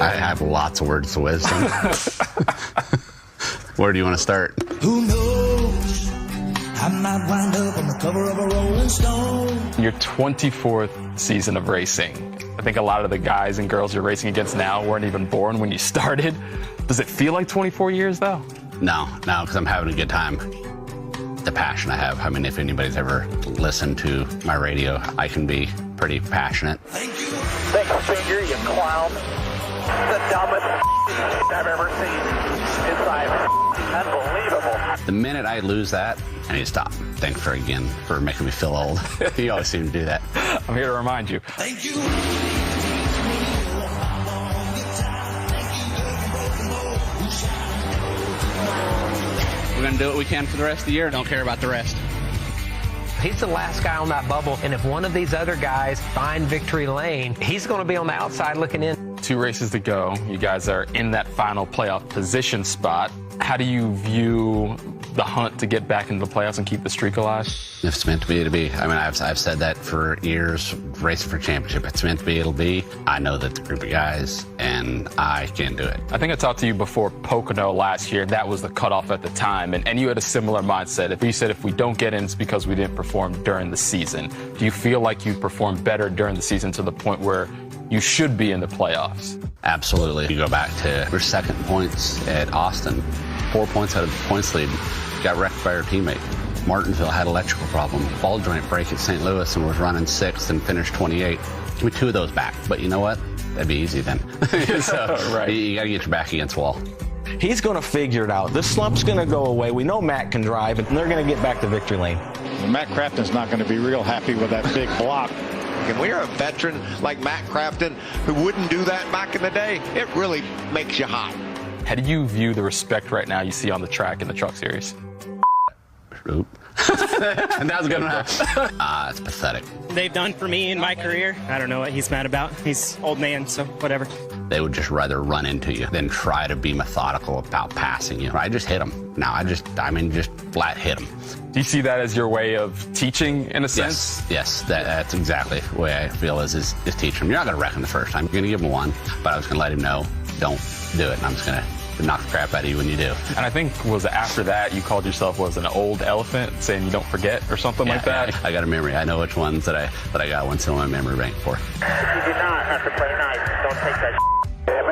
I have lots of words of wisdom. Where do you want to start? Who knows? I might wind up on the cover of a Rolling Stone. Your 24th season of racing. I think a lot of the guys and girls you're racing against now weren't even born when you started. Does it feel like 24 years, though? No, because I'm having a good time. The passion I have. I mean, if anybody's ever listened to my radio, I can be pretty passionate. Thank you. Thanks, Finger, you clown. The dumbest I've ever seen inside. Unbelievable. The minute I lose that, I need to stop. Thanks again for making me feel old. You always seem to do that. I'm here to remind you. Thank you. We're going to do what we can for the rest of the year. Don't care about the rest. He's the last guy on that bubble, and if one of these other guys find victory lane, he's going to be on the outside looking in. 2 races to go. You guys are in that final playoff position spot. How do you view the hunt to get back into the playoffs and keep the streak alive? If it's meant to be, it'll be. I mean, I've said that for years, racing for championship. If it's meant to be, it'll be. I know that the group of guys, and I can do it. I think I talked to you before Pocono last year. That was the cutoff at the time, and you had a similar mindset. If you said if we don't get in, it's because we didn't perform during the season. Do you feel like you performed better during the season to the point where you should be in the playoffs? Absolutely. You go back to your second points at Austin, 4 points out of the points lead, got wrecked by our teammate. Martinsville had electrical problem, ball joint break at St. Louis and was running 6th and finished 28. Give me 2 of those back, but you know what? That'd be easy then. So right. You got to get your back against the wall. He's going to figure it out. This slump's going to go away. We know Matt can drive, and they're going to get back to victory lane. Well, Matt Crafton's not going to be real happy with that big block. And when you're a veteran like Matt Crafton, who wouldn't do that back in the day, it really makes you hot. How do you view the respect right now you see on the track in the Truck Series? Oop. That was good enough. It's pathetic. They've done for me in my career. I don't know what he's mad about. He's old man, so whatever. They would just rather run into you than try to be methodical about passing you. I just hit them. Now just flat hit them. Do you see that as your way of teaching in a sense? Yes, that's exactly the way I feel is teaching them. You're not going to wreck him the first time. You're going to give him 1, but I was going to let him know, don't do it. And I'm just going to knock the crap out of you when you do. And I think was after that you called yourself an old elephant, saying you don't forget or something like that. I got a memory. I know which ones that I got one in my memory bank for. You do not have to play nice. Don't take that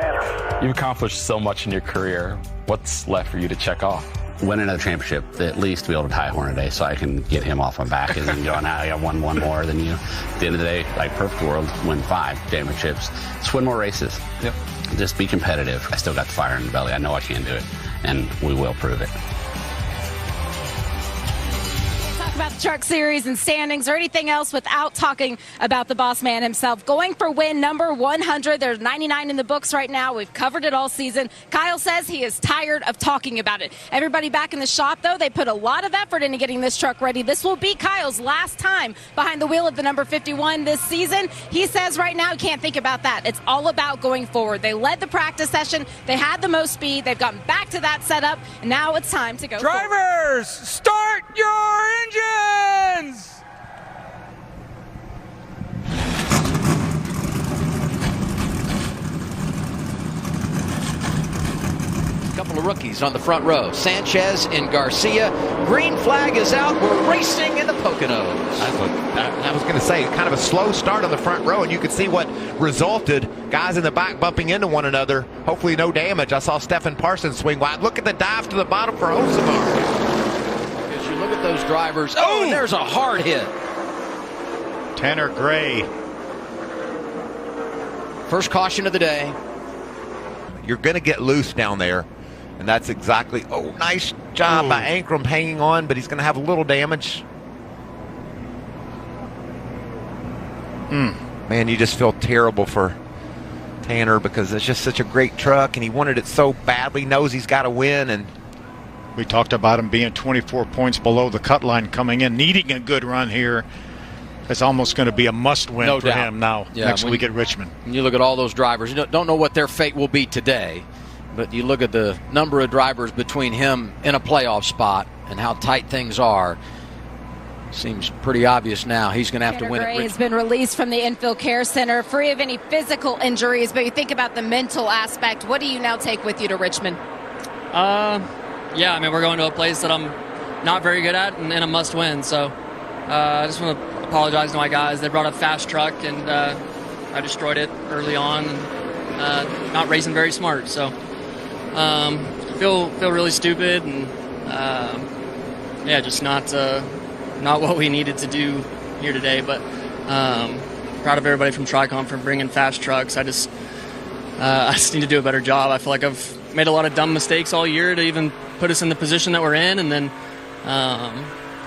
man. You've accomplished so much in your career. What's left for you to check off? Win another championship, at least be able to tie Hornaday so I can get him off my back and then go, now I got one more than you. At the end of the day, like perfect world, win 5 championships. Just win more races. Yep. Just be competitive. I still got the fire in the belly. I know I can do it, and we will prove it. About the Truck Series and standings or anything else without talking about the boss man himself. Going for win number 100. There's 99 in the books right now. We've covered it all season. Kyle says he is tired of talking about it. Everybody back in the shop, though, they put a lot of effort into getting this truck ready. This will be Kyle's last time behind the wheel of the number 51 this season. He says right now he can't think about that. It's all about going forward. They led the practice session. They had the most speed. They've gotten back to that setup. And now it's time to go Drivers, forward. Start your engines! Couple of rookies on the front row. Sanchez and Garcia. Green flag is out. We're racing in the Poconos. I was going to say, kind of a slow start on the front row, and you could see what resulted. Guys in the back bumping into one another. Hopefully no damage. I saw Stephen Parsons swing wide. Look at the dive to the bottom for Hocevar. As you look at those drivers. Oh, and there's a hard hit. Tanner Gray. First caution of the day. You're going to get loose down there. And that's exactly, nice job by Ankrum hanging on, but he's going to have a little damage. Man, you just feel terrible for Tanner because it's just such a great truck, and he wanted it so badly, knows he's got to win. And we talked about him being 24 points below the cut line coming in, needing a good run here. It's almost going to be a must-win for him now next week at Richmond. When you look at all those drivers, you don't know what their fate will be today. But you look at the number of drivers between him in a playoff spot and how tight things are. Seems pretty obvious now. He's going to have to win it. Gray has been released from the Infield Care Center, free of any physical injuries. But you think about the mental aspect. What do you now take with you to Richmond? Yeah, I mean, we're going to a place that I'm not very good at and a must-win. So I just want to apologize to my guys. They brought a fast truck, and I destroyed it early on. And, not racing very smart. So feel really stupid, and yeah, just not what we needed to do here today. But proud of everybody from Tricom for bringing fast trucks. I just need to do a better job. I feel like I've made a lot of dumb mistakes all year to even put us in the position that we're in, and then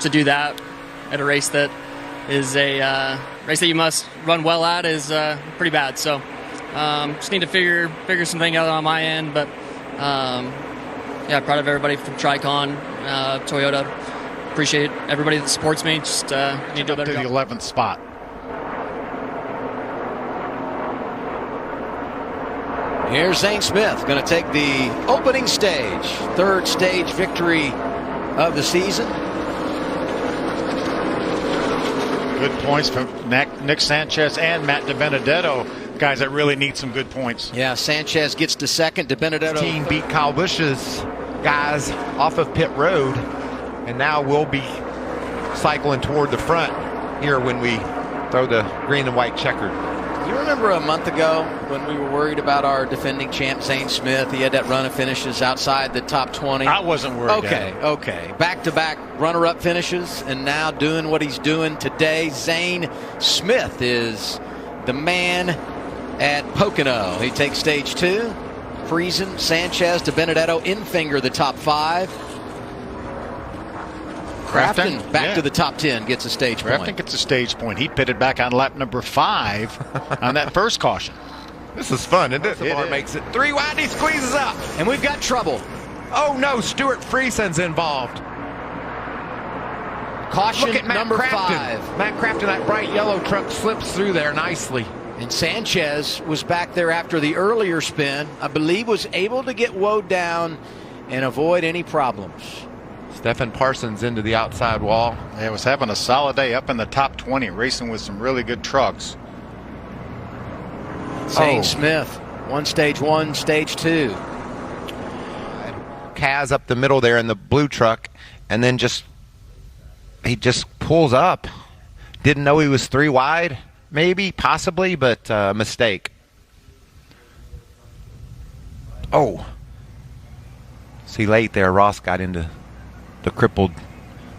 to do that at a race that is a race that you must run well at is pretty bad. So just need to figure something out on my end. But yeah, proud of everybody from Tricon, Toyota. Appreciate everybody that supports me. Just need to do a better job. To the 11th spot. Here's Zane Smith going to take the opening stage, third stage victory of the season. Good points from Nick Sanchez and Matt DiBenedetto, guys that really need some good points. Yeah, Sanchez gets to second. DiBenedetto. Team beat Kyle Busch's guys off of pit road, and now we'll be cycling toward the front here when we throw the green and white checkered. You remember a month ago when we were worried about our defending champ, Zane Smith? He had that run of finishes outside the top 20. I wasn't worried. Okay. Back-to-back runner-up finishes, and now doing what he's doing today. Zane Smith is the man at Pocono. He takes stage 2. Friesen, Sanchez, DiBenedetto, Infinger, the top 5. Crafton back to the top 10, gets a stage point. Crafton gets a stage point. He pitted back on lap number 5 on that first caution. This is fun, isn't it? The bar makes it 3 wide, he squeezes up. And we've got trouble. Oh no, Stuart Friesen's involved. Caution. Look at Matt number Crafton. 5. Matt Crafton, that bright yellow truck slips through there nicely. And Sanchez was back there after the earlier spin. I believe was able to get woed down and avoid any problems. Stephen Parsons into the outside wall. Yeah, was having a solid day up in the top 20, racing with some really good trucks. Zane Smith, stage 1, stage 2. Kaz up the middle there in the blue truck, and then he just pulls up. Didn't know he was 3 wide, maybe, possibly, but mistake. Oh. See, late there, Ross got into the crippled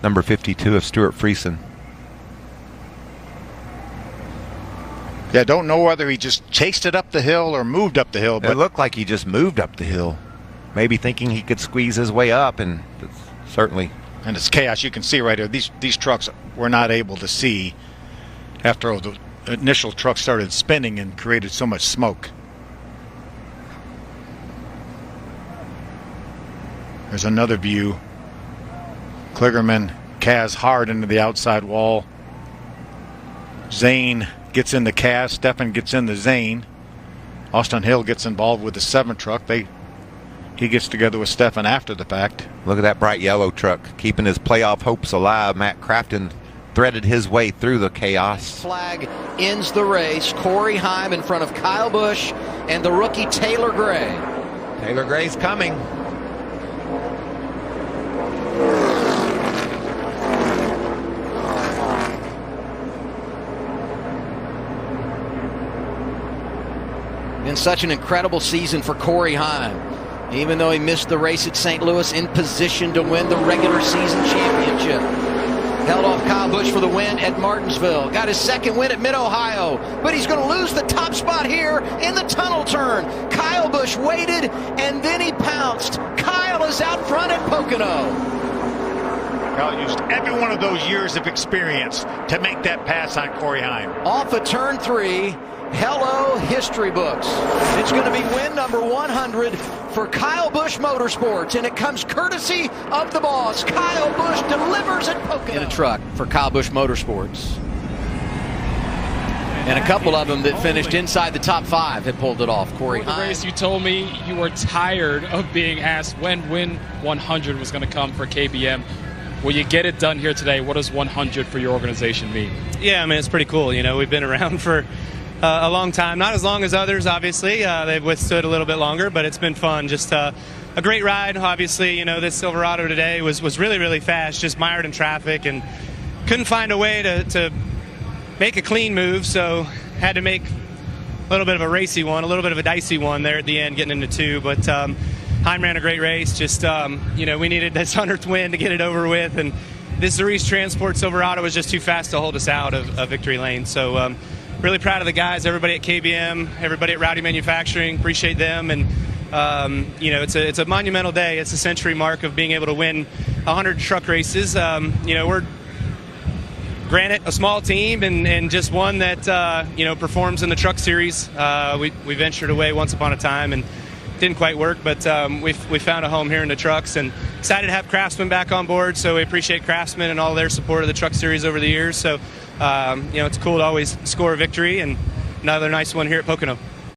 number 52 of Stuart Friesen. Yeah, don't know whether he just chased it up the hill or moved up the hill. But it looked like he just moved up the hill, maybe thinking he could squeeze his way up, and certainly. And it's chaos. You can see right here. These trucks were not able to see after the initial truck started spinning and created so much smoke. There's another view. Kligerman, Kaz hard into the outside wall. Zane gets in the Kaz. Stefan gets in the Zane. Austin Hill gets involved with the 7 truck. He gets together with Stefan after the fact. Look at that bright yellow truck, keeping his playoff hopes alive. Matt Crafton threaded his way through the chaos. Flag ends the race. Corey Heim in front of Kyle Busch and the rookie Taylor Gray. Taylor Gray's coming. Been such an incredible season for Corey Heim. Even though he missed the race at St. Louis, in position to win the regular season championship. Held off Kyle Busch for the win at Martinsville. Got his second win at Mid-Ohio. But he's going to lose the top spot here in the tunnel turn. Kyle Busch waited, and then he pounced. Kyle is out front at Pocono. Kyle used every one of those years of experience to make that pass on Corey Heim. Off of turn 3. Hello, history books. It's going to be win number 100 for Kyle Busch Motorsports, and it comes courtesy of the boss. Kyle Busch delivers at Pocono. In a truck for Kyle Busch Motorsports. And a couple of them that finished inside the top 5 had pulled it off. Corey Heim. Before the race, you told me you were tired of being asked when win 100 was going to come for KBM. Will you get it done here today? What does 100 for your organization mean? Yeah, I mean, it's pretty cool. You know, we've been around for a long time. Not as long as others, obviously. They've withstood a little bit longer, but it's been fun. Just a great ride. Obviously, you know, this Silverado today was really, really fast, just mired in traffic, and couldn't find a way to make a clean move, so had to make a little bit of a racy one, a little bit of a dicey one there at the end, getting into 2. But Heim ran a great race. Just, you know, we needed this 100th win to get it over with, and this Zarice Transport Silverado was just too fast to hold us out of victory lane. So really proud of the guys, everybody at KBM, everybody at Rowdy Manufacturing. Appreciate them. And, you know, it's a monumental day. It's a century mark of being able to win 100 truck races. You know, we're, granted, a small team and just one that, you know, performs in the truck series. We ventured away once upon a time and didn't quite work, but we found a home here in the trucks, and excited to have Craftsman back on board. So we appreciate Craftsman and all their support of the truck series over the years. So, you know, it's cool to always score a victory, and another nice one here at Pocono.